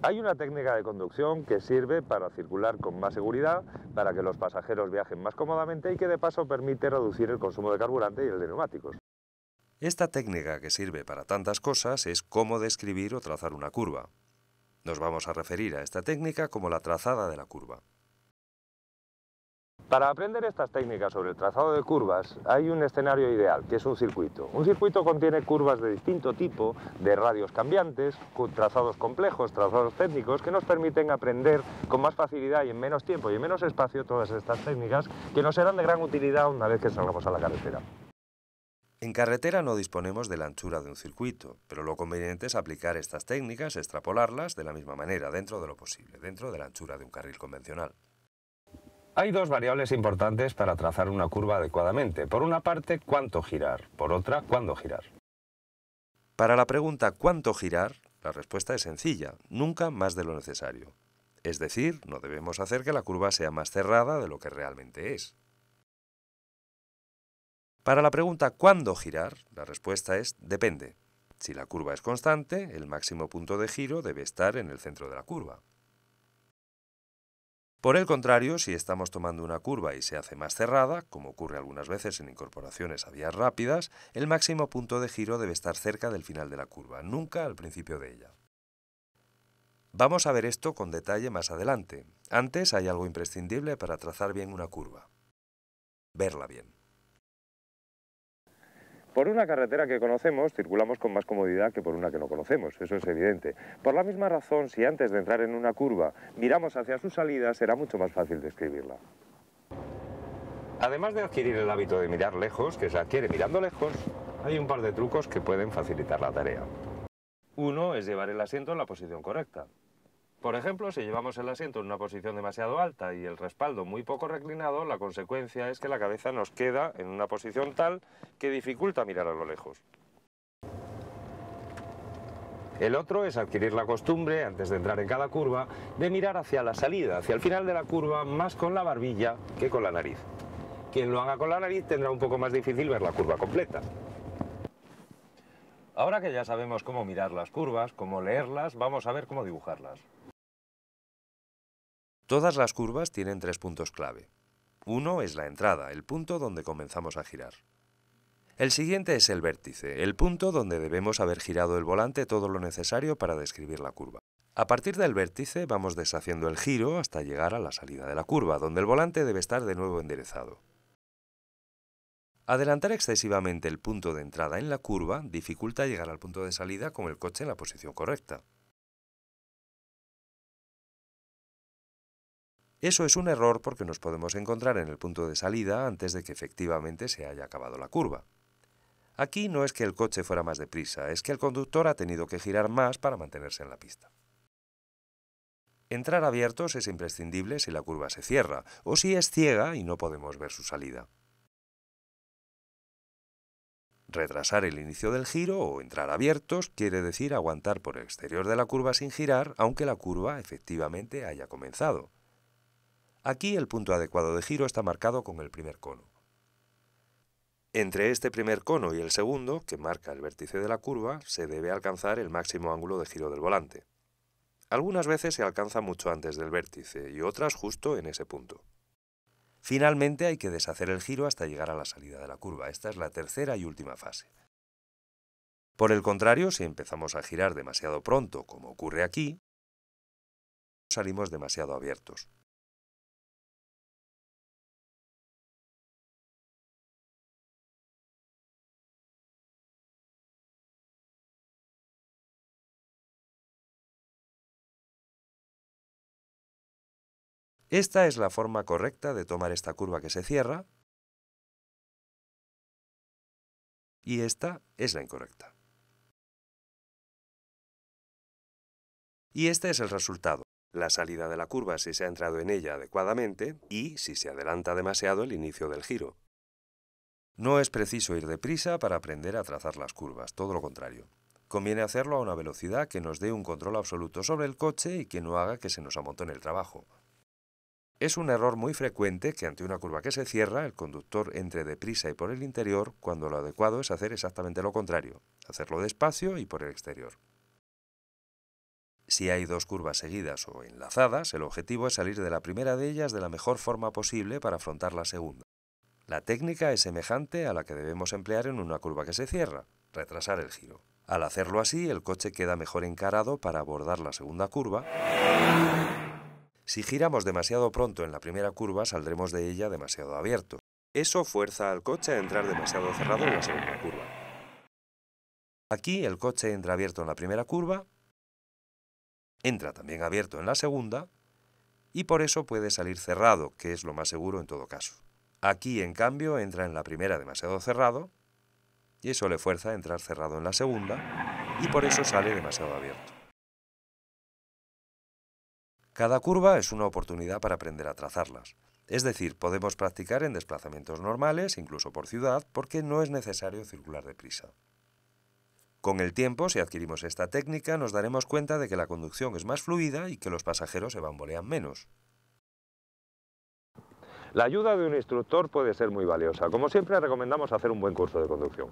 Hay una técnica de conducción que sirve para circular con más seguridad, para que los pasajeros viajen más cómodamente y que de paso permite reducir el consumo de carburante y el de neumáticos. Esta técnica que sirve para tantas cosas es cómo describir o trazar una curva. Nos vamos a referir a esta técnica como la trazada de la curva. Para aprender estas técnicas sobre el trazado de curvas hay un escenario ideal, que es un circuito. Un circuito contiene curvas de distinto tipo, de radios cambiantes, trazados complejos, trazados técnicos, que nos permiten aprender con más facilidad y en menos tiempo y en menos espacio todas estas técnicas que nos serán de gran utilidad una vez que salgamos a la carretera. En carretera no disponemos de la anchura de un circuito, pero lo conveniente es aplicar estas técnicas, extrapolarlas de la misma manera, dentro de lo posible, dentro de la anchura de un carril convencional. Hay dos variables importantes para trazar una curva adecuadamente. Por una parte, cuánto girar. Por otra, cuándo girar. Para la pregunta ¿cuánto girar?, la respuesta es sencilla, nunca más de lo necesario. Es decir, no debemos hacer que la curva sea más cerrada de lo que realmente es. Para la pregunta ¿cuándo girar?, la respuesta es depende. Si la curva es constante, el máximo punto de giro debe estar en el centro de la curva. Por el contrario, si estamos tomando una curva y se hace más cerrada, como ocurre algunas veces en incorporaciones a vías rápidas, el máximo punto de giro debe estar cerca del final de la curva, nunca al principio de ella. Vamos a ver esto con detalle más adelante. Antes hay algo imprescindible para trazar bien una curva: verla bien. Por una carretera que conocemos, circulamos con más comodidad que por una que no conocemos, eso es evidente. Por la misma razón, si antes de entrar en una curva miramos hacia su salida, será mucho más fácil describirla. Además de adquirir el hábito de mirar lejos, que se adquiere mirando lejos, hay un par de trucos que pueden facilitar la tarea. Uno es llevar el asiento en la posición correcta. Por ejemplo, si llevamos el asiento en una posición demasiado alta y el respaldo muy poco reclinado, la consecuencia es que la cabeza nos queda en una posición tal que dificulta mirar a lo lejos. El otro es adquirir la costumbre, antes de entrar en cada curva, de mirar hacia la salida, hacia el final de la curva, más con la barbilla que con la nariz. Quien lo haga con la nariz tendrá un poco más difícil ver la curva completa. Ahora que ya sabemos cómo mirar las curvas, cómo leerlas, vamos a ver cómo dibujarlas. Todas las curvas tienen tres puntos clave. Uno es la entrada, el punto donde comenzamos a girar. El siguiente es el vértice, el punto donde debemos haber girado el volante todo lo necesario para describir la curva. A partir del vértice vamos deshaciendo el giro hasta llegar a la salida de la curva, donde el volante debe estar de nuevo enderezado. Adelantar excesivamente el punto de entrada en la curva dificulta llegar al punto de salida con el coche en la posición correcta. Eso es un error porque nos podemos encontrar en el punto de salida antes de que efectivamente se haya acabado la curva. Aquí no es que el coche fuera más deprisa, es que el conductor ha tenido que girar más para mantenerse en la pista. Entrar abiertos es imprescindible si la curva se cierra, o si es ciega y no podemos ver su salida. Retrasar el inicio del giro o entrar abiertos quiere decir aguantar por el exterior de la curva sin girar, aunque la curva efectivamente haya comenzado. Aquí el punto adecuado de giro está marcado con el primer cono. Entre este primer cono y el segundo, que marca el vértice de la curva, se debe alcanzar el máximo ángulo de giro del volante. Algunas veces se alcanza mucho antes del vértice y otras justo en ese punto. Finalmente hay que deshacer el giro hasta llegar a la salida de la curva. Esta es la tercera y última fase. Por el contrario, si empezamos a girar demasiado pronto, como ocurre aquí, salimos demasiado abiertos. Esta es la forma correcta de tomar esta curva que se cierra y esta es la incorrecta. Y este es el resultado: la salida de la curva si se ha entrado en ella adecuadamente y si se adelanta demasiado el inicio del giro. No es preciso ir deprisa para aprender a trazar las curvas, todo lo contrario. Conviene hacerlo a una velocidad que nos dé un control absoluto sobre el coche y que no haga que se nos amontone el trabajo. Es un error muy frecuente que ante una curva que se cierra, el conductor entre deprisa y por el interior, cuando lo adecuado es hacer exactamente lo contrario, hacerlo despacio y por el exterior. Si hay dos curvas seguidas o enlazadas, el objetivo es salir de la primera de ellas de la mejor forma posible para afrontar la segunda. La técnica es semejante a la que debemos emplear en una curva que se cierra, retrasar el giro. Al hacerlo así, el coche queda mejor encarado para abordar la segunda curva. Si giramos demasiado pronto en la primera curva, saldremos de ella demasiado abiertos. Eso fuerza al coche a entrar demasiado cerrado en la segunda curva. Aquí el coche entra abierto en la primera curva, entra también abierto en la segunda, y por eso puede salir cerrado, que es lo más seguro en todo caso. Aquí, en cambio, entra en la primera demasiado cerrado, y eso le fuerza a entrar cerrado en la segunda, y por eso sale demasiado abierto. Cada curva es una oportunidad para aprender a trazarlas. Es decir, podemos practicar en desplazamientos normales, incluso por ciudad, porque no es necesario circular deprisa. Con el tiempo, si adquirimos esta técnica, nos daremos cuenta de que la conducción es más fluida y que los pasajeros se bambolean menos. La ayuda de un instructor puede ser muy valiosa. Como siempre, recomendamos hacer un buen curso de conducción.